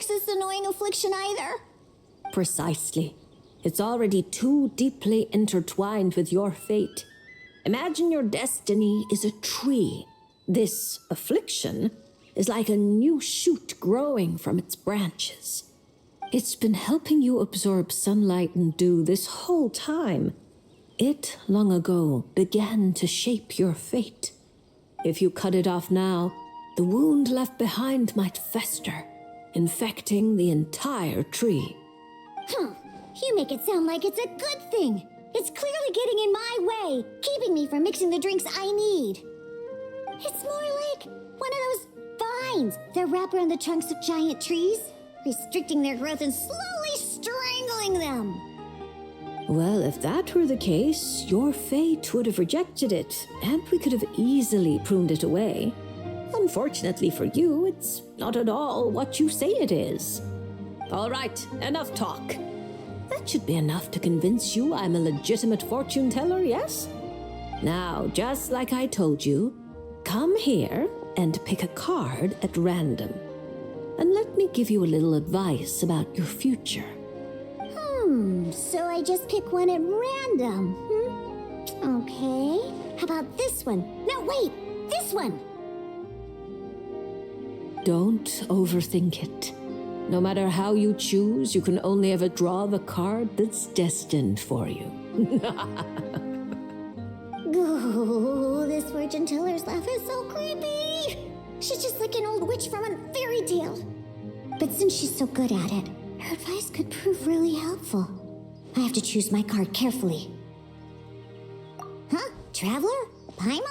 fix this annoying affliction either. Precisely. It's already too deeply intertwined with your fate. Imagine your destiny is a tree. This affliction is like a new shoot growing from its branches. It's been helping you absorb sunlight and dew this whole time. It, long ago, began to shape your fate. If you cut it off now, the wound left behind might fester, infecting the entire tree. You make it sound like it's a good thing. It's clearly getting in my way, keeping me from mixing the drinks I need. It's more like one of those vines that wrap around the trunks of giant trees, restricting their growth and slowly strangling them. Well, if that were the case, your fate would have rejected it, and we could have easily pruned it away. Unfortunately for you, it's not at all what you say it is. All right, enough talk. That should be enough to convince you I'm a legitimate fortune teller, yes? Now, just like I told you, come here and pick a card at random. And let me give you a little advice about your future. So I just pick one at random, Okay. How about this one? No, wait! This one! Don't overthink it. No matter how you choose, you can only ever draw the card that's destined for you. Oh, this fortune teller's laugh is so creepy. She's just like an old witch from a fairy tale. But since she's so good at it, her advice could prove really helpful. I have to choose my card carefully. Huh? Traveler? Paimon?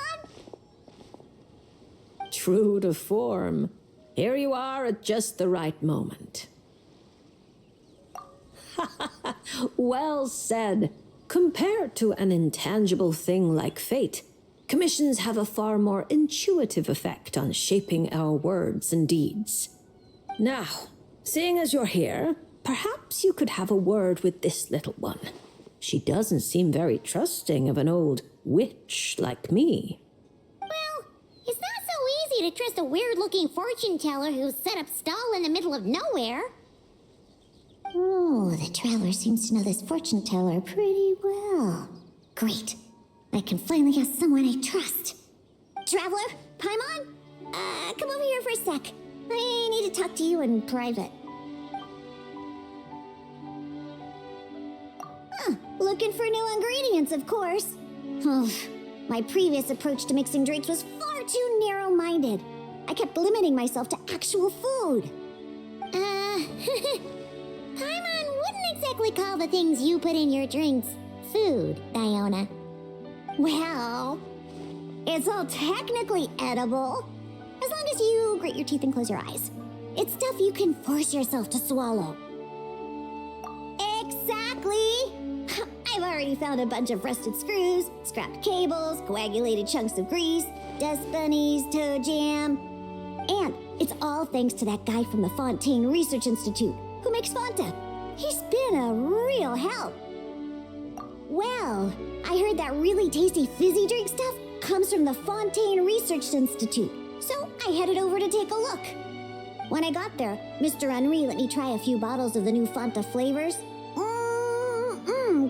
True to form. Here you are at just the right moment. Well said. Compared to an intangible thing like fate, commissions have a far more intuitive effect on shaping our words and deeds. Now, seeing as you're here, perhaps you could have a word with this little one. She doesn't seem very trusting of an old witch like me. Well, it's not so easy to trust a weird-looking fortune teller who's set up stall in the middle of nowhere. Oh, the traveler seems to know this fortune teller pretty well. Great. I can finally ask someone I trust. Traveler? Paimon? Come over here for a sec. I need to talk to you in private. Looking for new ingredients, of course. Oh, my previous approach to mixing drinks was far too narrow-minded. I kept limiting myself to actual food. Paimon wouldn't exactly call the things you put in your drinks food, Diona. Well, it's all technically edible, as long as you grit your teeth and close your eyes. It's stuff you can force yourself to swallow. Exactly! I've already found a bunch of rusted screws, scrapped cables, coagulated chunks of grease, dust bunnies, toe jam. And it's all thanks to that guy from the Fontaine Research Institute who makes Fanta. He's been a real help. Well, I heard that really tasty fizzy drink stuff comes from the Fontaine Research Institute, so I headed over to take a look. When I got there, Mr. Henri let me try a few bottles of the new Fanta flavors.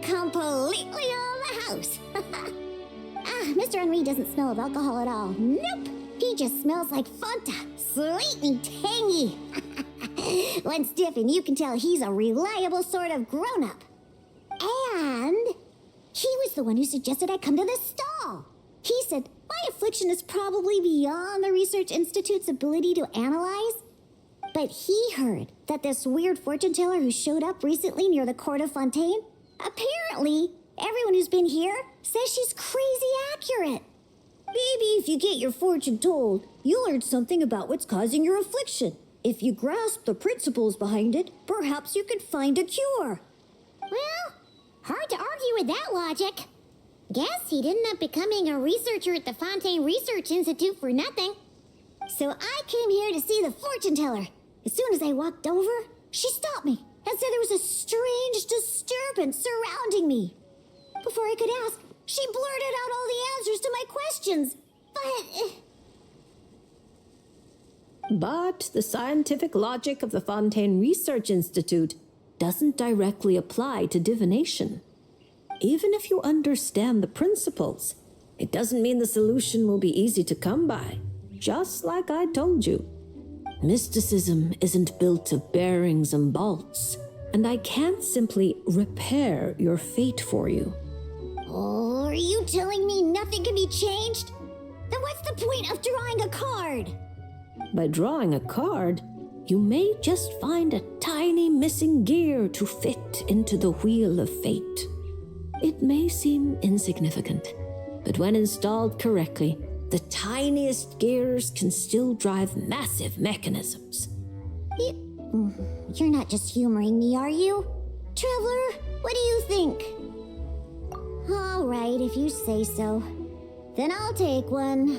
Completely on the house. Mr. Henri doesn't smell of alcohol at all. Nope, he just smells like Fanta, sweet and tangy. Once stiff and you can tell he's a reliable sort of grown-up. And he was the one who suggested I come to this stall. He said my affliction is probably beyond the Research Institute's ability to analyze. But he heard that this weird fortune teller who showed up recently near the court of Fontaine, apparently everyone who's been here says she's crazy accurate. Maybe if you get your fortune told, you'll learn something about what's causing your affliction. If you grasp the principles behind it, perhaps you could find a cure. Well, hard to argue with that logic. Guess he didn't end up becoming a researcher at the Fontaine Research Institute for nothing. So I came here to see the fortune teller. As soon as I walked over, she stopped me and said there was a strange disturbance surrounding me. Before I could ask, she blurted out all the answers to my questions. But the scientific logic of the Fontaine Research Institute doesn't directly apply to divination. Even if you understand the principles, it doesn't mean the solution will be easy to come by. Just like I told you. Mysticism isn't built of bearings and bolts, and I can't simply repair your fate for you. Oh, are you telling me nothing can be changed? Then what's the point of drawing a card? By drawing a card, you may just find a tiny missing gear to fit into the wheel of fate. It may seem insignificant, but when installed correctly, the tiniest gears can still drive massive mechanisms. You're not just humoring me, are you? Traveler, what do you think? All right, if you say so. Then I'll take one.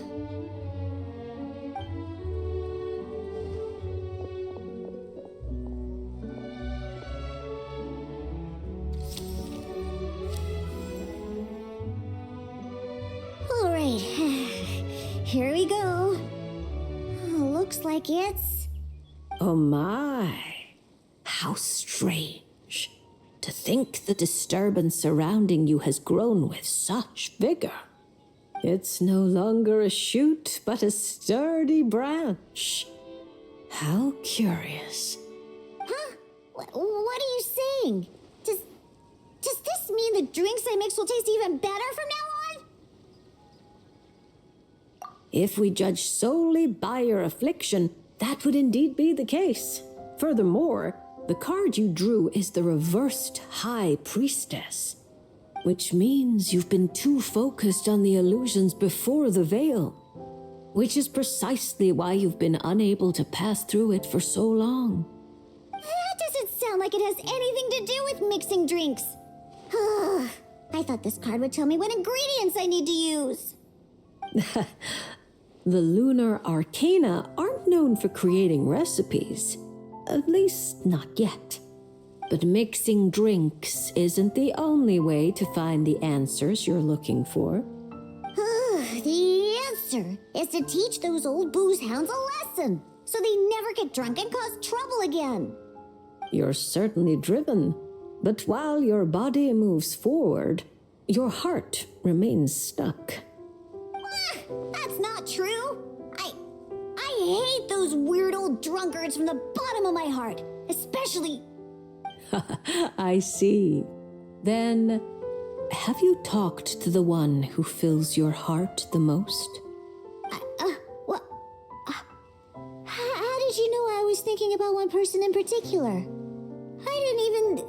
All right, here we go. Looks like it's... Oh my, how strange. To think the disturbance surrounding you has grown with such vigor. It's no longer a shoot, but a sturdy branch. How curious. Huh? What are you saying? Does this mean the drinks I mix will taste even better from now on? If we judge solely by your affliction, that would indeed be the case. Furthermore, the card you drew is the reversed High Priestess, which means you've been too focused on the illusions before the veil, which is precisely why you've been unable to pass through it for so long. That doesn't sound like it has anything to do with mixing drinks. I thought this card would tell me what ingredients I need to use. The Lunar Arcana aren't known for creating recipes. At least, not yet. But mixing drinks isn't the only way to find the answers you're looking for. The answer is to teach those old booze hounds a lesson, so they never get drunk and cause trouble again. You're certainly driven, but while your body moves forward, your heart remains stuck. That's not true. I hate those weird old drunkards from the bottom of my heart, especially... I see. Then, have you talked to the one who fills your heart the most? What? How did you know I was thinking about one person in particular? I didn't even...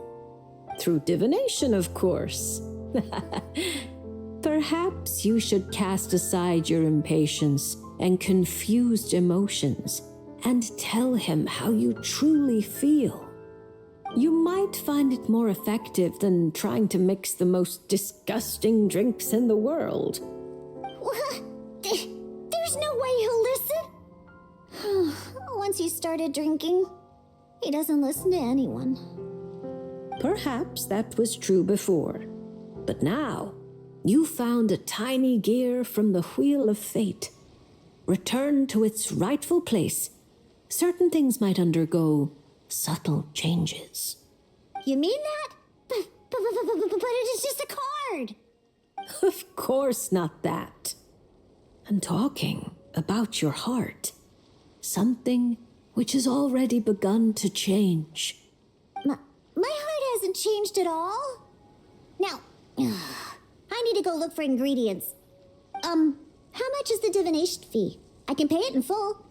Through divination, of course. Perhaps you should cast aside your impatience and confused emotions and tell him how you truly feel. You might find it more effective than trying to mix the most disgusting drinks in the world. What? There's no way he'll listen. Once he started drinking, he doesn't listen to anyone. Perhaps that was true before, but now you found a tiny gear from the wheel of fate. Return to its rightful place. Certain things might undergo subtle changes. You mean that? But it is just a card. Of course not that. I'm talking about your heart. Something which has already begun to change. My heart hasn't changed at all. Now, I need to go look for ingredients. How much is the divination fee? I can pay it in full.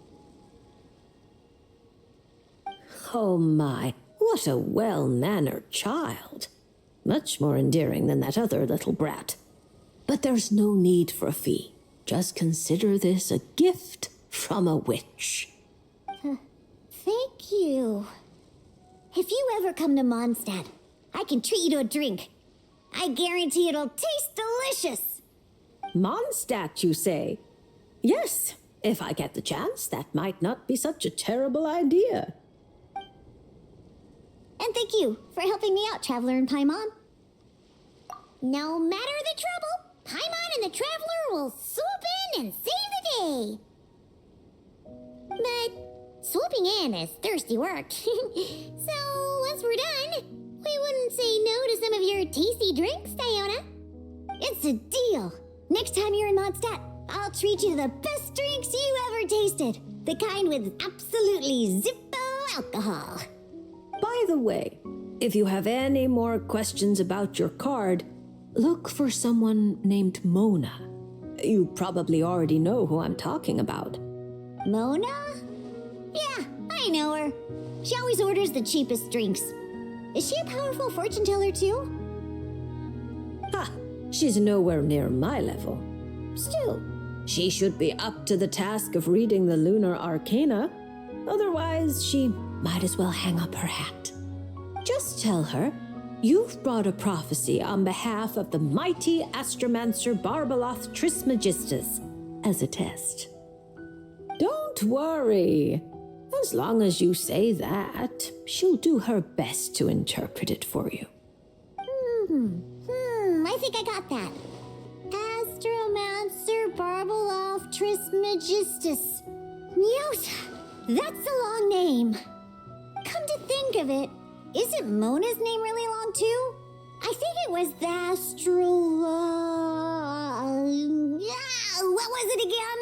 Oh my, what a well-mannered child. Much more endearing than that other little brat. But there's no need for a fee. Just consider this a gift from a witch. Thank you. If you ever come to Mondstadt, I can treat you to a drink. I guarantee it'll taste delicious. Mondstadt, you say? Yes, if I get the chance, that might not be such a terrible idea. And thank you for helping me out, Traveler and Paimon. No matter the trouble, Paimon and the Traveler will swoop in and save the day. But swooping in is thirsty work. So, once we're done, we wouldn't say no to some of your tasty drinks, Diona. It's a deal. Next time you're in Mondstadt, I'll treat you to the best drinks you ever tasted. The kind with absolutely zippo alcohol. By the way, if you have any more questions about your card, look for someone named Mona. You probably already know who I'm talking about. Mona? Yeah, I know her. She always orders the cheapest drinks. Is she a powerful fortune teller too? Ha! She's nowhere near my level. Still, She should be up to the task of reading the Lunar Arcana. Otherwise, she might as well hang up her hat. Just tell her you've brought a prophecy on behalf of the mighty astromancer Barbaloth Trismegistus as a test. Don't worry. As long as you say that, she'll do her best to interpret it for you. I think I got that. Astromancer Barbaloth Trismegistus. Yes, that's a long name. Come to think of it, isn't Mona's name really long too? I think it was the what was it again?